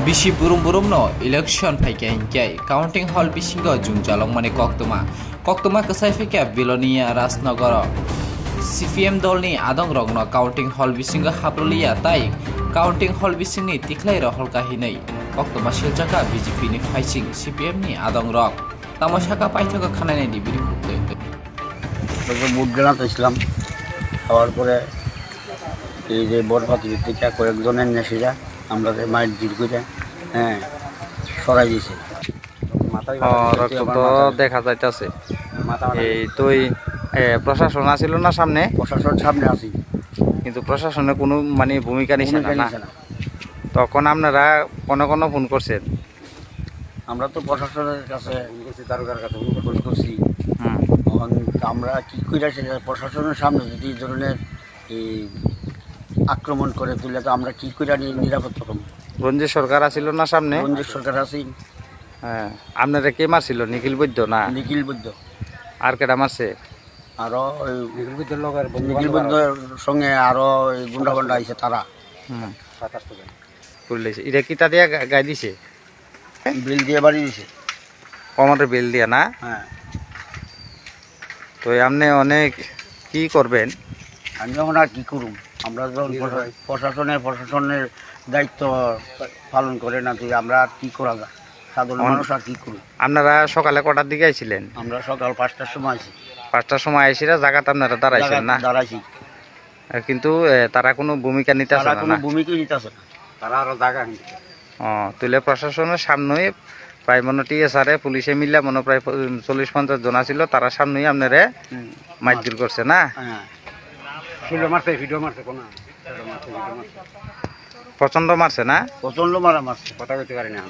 Bisi burum-burum no election paikai hingkai counting hall bisingo jungjalong mani koktuma kesai fike bilonia Rasnagara CPM dolni adong rogno counting hall bisingo haprulia tai counting hall bisingni tiklai rohol kahinai koktuma siljaka BJP ni faising CPM ni adong rog tamasaka paithaka khanai ni biri khukte বুট গেলাম ইসলাম খাওয়ার পরে এই যে বরপাতি থেকে কয়েকজনের নেশিরা আমরা মায়ের জির করে সরাই দিয়েছে রক্ত তো দেখা যাইতেছে এই তুই প্রশাসন আসিল না সামনে প্রশাসন সামনে আছি কিন্তু প্রশাসনের কোনো মানে ভূমিকা নিছে না তখন আপনারা কোনো ফোন করছেন আমরা তো প্রশাসনের কাছে দারোগার কাছে ফোন করছি আমরা কি করে প্রশাসনের সামনে যদি এই ধরনের আক্রমণ করে তুলে তো আমরা কি করে নিরাপদ থাকব রঞ্জিত সরকার আসিল না সামনে রঞ্জিত সরকার আছি হ্যাঁ আপনারা কে মারছিল নিখিল বৈদ্য না নিখিল বৈদ্য আর কেটা মারছে আরো নিখিল বৈদ্যর সঙ্গে আরো গুন্ডা গুন্ডা আইছে তারা পুলিশ এটা কিতা দিয়া গাই দিছে বিল দিয়ে বাড়ি দিছে কমান্ডার বিল দিয়া না হ্যাঁ তো আপনি অনেক কি করবেন আমি এখন আর কি করুম আমরা যখন প্রশাসনের দায়িত্ব পালন করে না তুই আমরা আর কি করা যায় সাধারণ মানুষ আর কি করুম আপনারা সকালে কটার দিকে আইছিলেন আমরা সকাল 5টার সময় আছি 5টার সময় আইছিরা জায়গাতে আপনারা দাঁড়াইছেন না দাঁড়াইছি কিন্তু তারা কোনো ভূমিকা নিতে আসে না ভূমিকা নিতে আসে না তারা আরো জায়গা তুলে প্রশাসনের সামনে প্রায় মনে টিএসআরে পুলিশে মিলে মনে প্রায় 40-50 জন ছিল তারা সামনেই আপনারা মারধর করছে না প্রচন্ড মারছে না প্রচন্ড মারা মারছে কথা কইতে পারি না